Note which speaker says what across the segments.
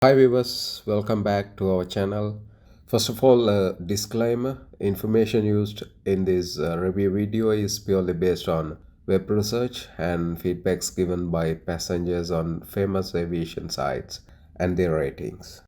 Speaker 1: Hi viewers, welcome back to our channel. First of all, a disclaimer, information used in this review video is purely based on web research and feedbacks given by passengers on famous aviation sites and their ratings.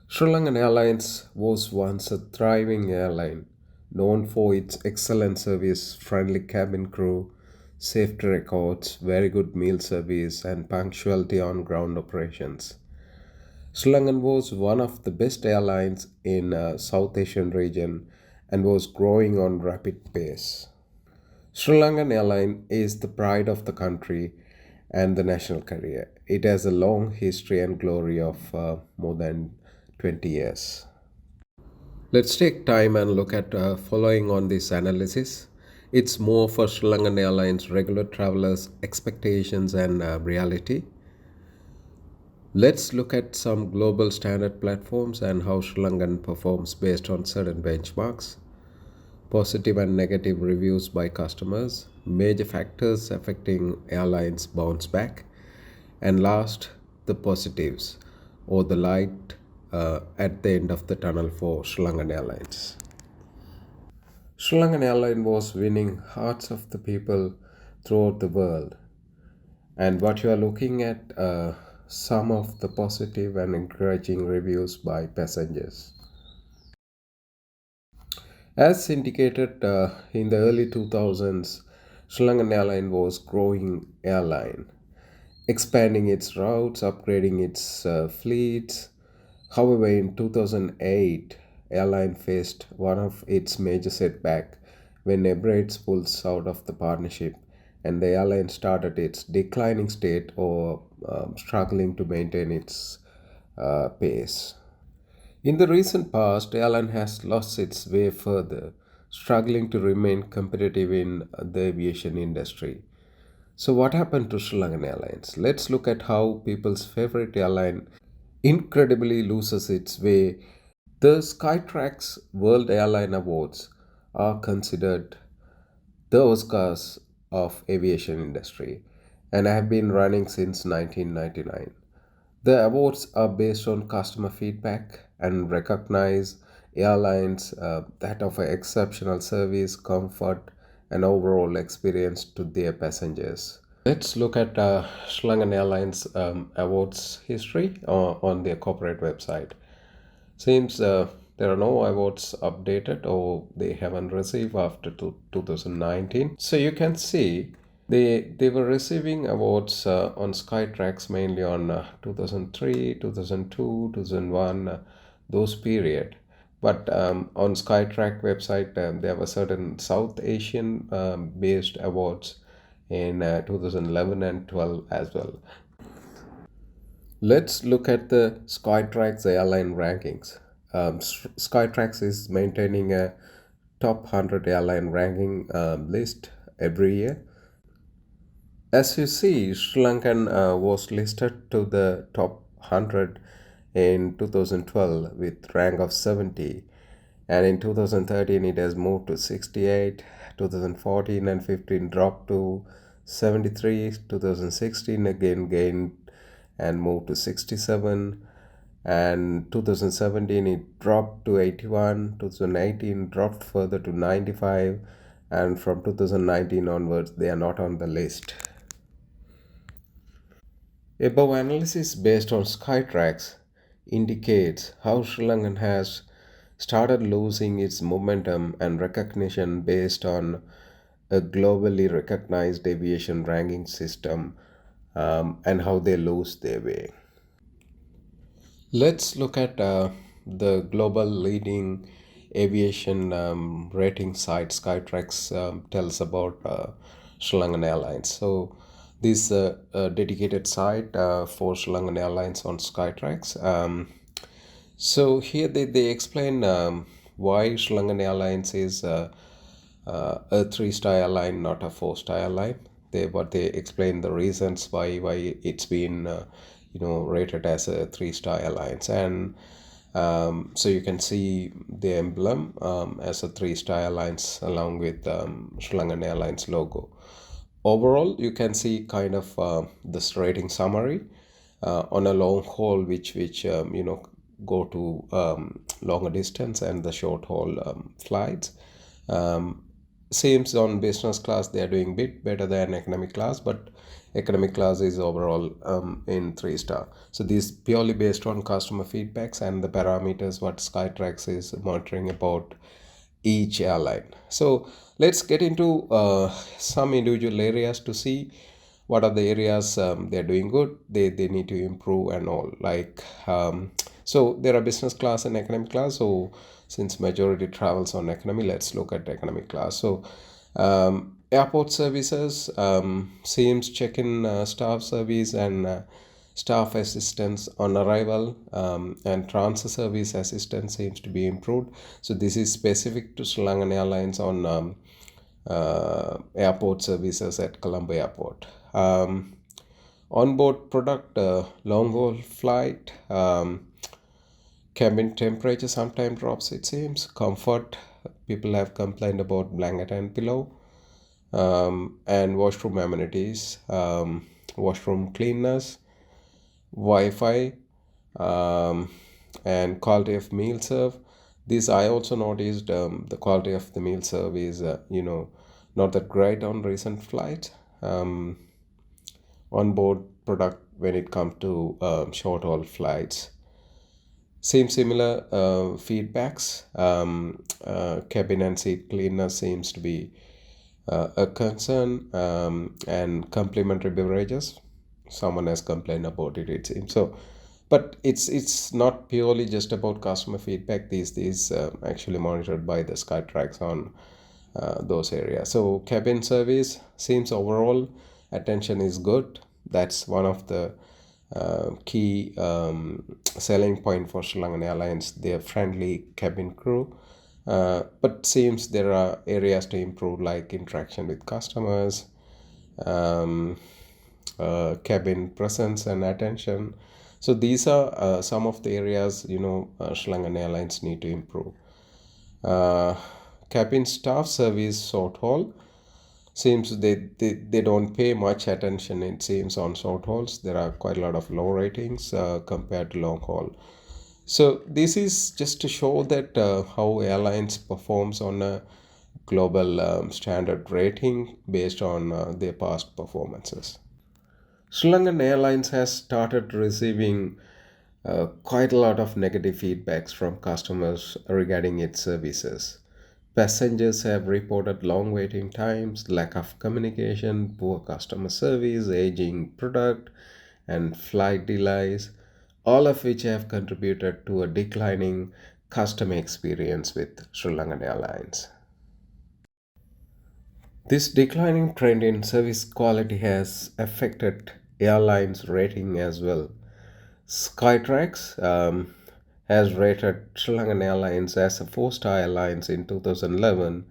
Speaker 1: SriLankan Airlines was once a thriving airline known for its excellent service, friendly cabin crew, safety records, very good meal service, and punctuality on ground operations. SriLankan was one of the best airlines in South Asian region and was growing on rapid pace. SriLankan Airline is the pride of the country and the national carrier. It has a long history and glory of more than 20 years. Let's take time and look at following on this analysis. It's more for SriLankan Airlines regular travelers' expectations and reality. Let's look at some global standard platforms and how SriLankan performs based on certain benchmarks, positive and negative reviews by customers, major factors affecting airlines bounce back, and last, the positives or the light at the end of the tunnel for SriLankan Airlines. SriLankan Airline was winning hearts of the people throughout the world. And what you are looking at some of the positive and encouraging reviews by passengers. As indicated in the early 2000s, SriLankan Airline was growing airline, expanding its routes, upgrading its fleets. However, in 2008, airline faced one of its major setback when Emirates pulls out of the partnership and the airline started its declining state or struggling to maintain its pace. In the recent past, airline has lost its way further, struggling to remain competitive in the aviation industry. So, what happened to Sri Lankan Airlines? Let's look at how people's favorite airline incredibly loses its way. The Skytrax World Airline Awards are considered the Oscars of aviation industry and have been running since 1999. The awards are based on customer feedback and recognize airlines that offer exceptional service, comfort, and overall experience to their passengers. Let's look at Sri Lankan Airlines awards history on their corporate website. Seems there are no awards updated or they haven't received after 2019. So you can see they were receiving awards on Skytrax mainly on 2003, 2002, 2001, those period. But on Skytrack website, there were certain South Asian based awards in 2011 and 12 as well. Let's look at the Skytrax airline rankings. Skytrax is maintaining a top 100 airline ranking list every year. As you see, Sri Lankan was listed to the top 100 in 2012 with rank of 70, and in 2013 it has moved to 68, 2014 and 15 dropped to 73, 2016 again gained and moved to 67, and 2017 it dropped to 81, 2018 dropped further to 95, and from 2019 onwards they are not on the list. Above analysis based on Skytrax indicates how Sri Lankan has started losing its momentum and recognition based on a globally recognized aviation ranking system and how they lose their way. Let's look at the global leading aviation rating site Skytrax tells about Sri Lankan Airlines. So, this dedicated site for Sri Lankan Airlines on Skytrax. So here they explain why Sri Lankan Airlines is a three-star airline, not a four-star airline. They explain the reasons why it's been rated as a three-star airlines, and so you can see the emblem as a three-star airlines along with Sri Lankan Airlines logo. Overall, you can see kind of this rating summary. on a long haul, which go to longer distance, and the short haul flights. Um, Seems on business class they are doing bit better than economic class, but economic class is overall in 3 star. So this purely based on customer feedbacks and the parameters what Skytrax is monitoring about each airline. So let's get into some individual areas to see what are the areas they're doing good, they need to improve and all. So there are business class and economic class. So since majority travels on economy, let's look at economic class. So airport services, seems check-in staff service and staff assistance on arrival, and transfer service assistance seems to be improved. So this is specific to SriLankan Airlines on airport services at Colombo Airport. Onboard product, long haul flight, cabin temperature sometimes drops, it seems. Comfort, people have complained about blanket and pillow. And washroom amenities, washroom cleanness, Wi-Fi, and quality of meal serve. This I also noticed, the quality of the meal serve is not that great on recent flights. On board product when it comes to short haul flights. Same similar feedbacks. Cabin and seat cleanness seems to be a concern, and complimentary beverages. Someone has complained about it. It seems so, but it's not purely just about customer feedback. These actually monitored by the Skytrax on those areas. So cabin service seems overall attention is good. That's one of the key selling point for SriLankan Airlines, their friendly cabin crew. But seems there are areas to improve, like interaction with customers, um, cabin presence and attention. So these are some of the areas SriLankan Airlines need to improve. Uh, Cabin staff service short haul seems they don't pay much attention, it seems, on short hauls. There are quite a lot of low ratings compared to long haul. So this is just to show that how airlines performs on a global standard rating based on their past performances. Sri Lankan Airlines has started receiving quite a lot of negative feedbacks from customers regarding its services. Passengers have reported long waiting times, lack of communication, poor customer service, aging product, and flight delays, all of which have contributed to a declining customer experience with Sri Lankan Airlines. This declining trend in service quality has affected airlines' rating as well. Skytrax has rated Sri Lankan Airlines as a 4-star airlines in 2011.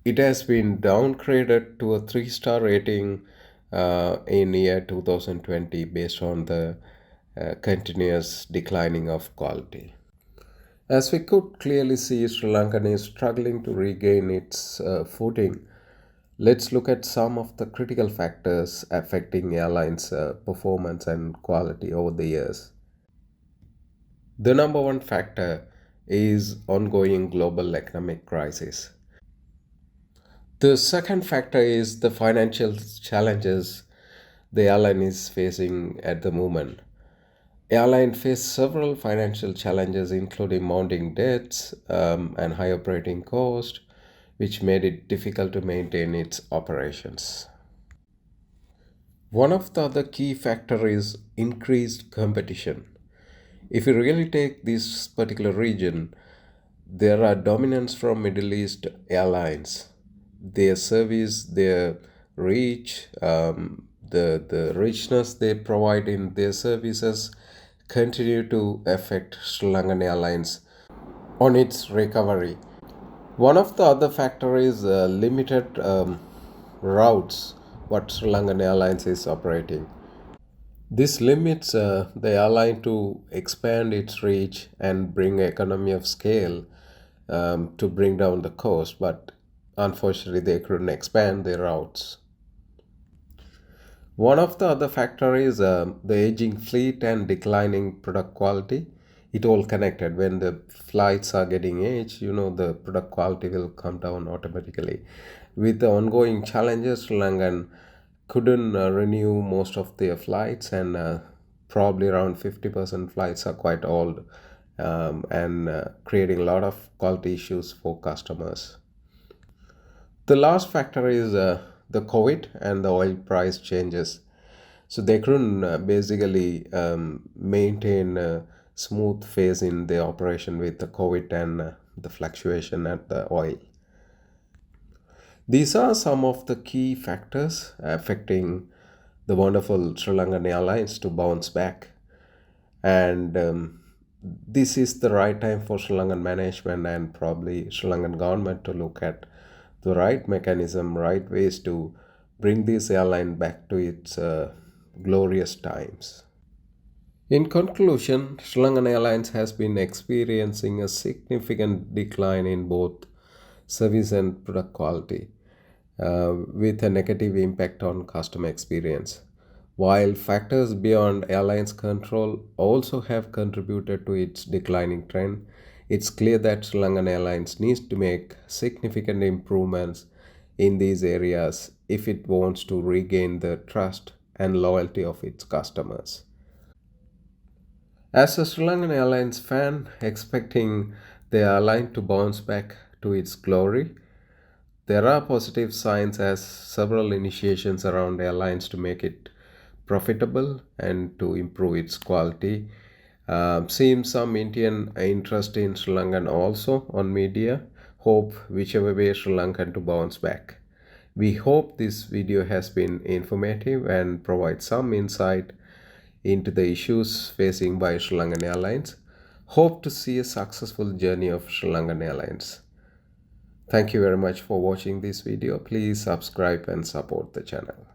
Speaker 1: It has been downgraded to a 3-star rating in year 2020 based on the continuous declining of quality. As we could clearly see, Sri Lankan is struggling to regain its footing. Let's look at some of the critical factors affecting airlines' performance and quality over the years. The number one factor is ongoing global economic crisis. The second factor is the financial challenges the airline is facing at the moment. Airline faced several financial challenges, including mounting debts and high operating cost, which made it difficult to maintain its operations. One of the other key factor is increased competition. If you really take this particular region, there are dominance from Middle East airlines. Their service, their reach, the richness they provide in their services continue to affect Sri Lankan Airlines on its recovery. One of the other factor is limited routes what Sri Lankan Airlines is operating. This limits the airline to expand its reach and bring economy of scale to bring down the cost, but unfortunately they couldn't expand their routes. One of the other factor is the aging fleet and declining product quality. It all connected. When the flights are getting aged, the product quality will come down automatically. With the ongoing challenges, Sri Lankan couldn't renew most of their flights, and probably around 50% flights are quite old, and creating a lot of quality issues for customers. The last factor is the COVID and the oil price changes. So they couldn't basically maintain a smooth phase in the operation with the COVID and the fluctuation at the oil. These are some of the key factors affecting the wonderful Sri Lankan Airlines to bounce back. And this is the right time for Sri Lankan management and probably Sri Lankan government to look at the right mechanism, right ways to bring this airline back to its glorious times. In conclusion, Sri Lankan Airlines has been experiencing a significant decline in both service and product quality, with a negative impact on customer experience. While factors beyond airlines' control also have contributed to its declining trend, it's clear that Sri Lankan Airlines needs to make significant improvements in these areas if it wants to regain the trust and loyalty of its customers. As a Sri Lankan Airlines fan expecting the airline to bounce back to its glory, there are positive signs as several initiations around airlines to make it profitable and to improve its quality. Seems some Indian interest in Sri Lankan also on media. Hope whichever way Sri Lankan to bounce back. We hope this video has been informative and provide some insight into the issues facing by Sri Lankan Airlines. Hope to see a successful journey of Sri Lankan Airlines. Thank you very much for watching this video. Please subscribe and support the channel.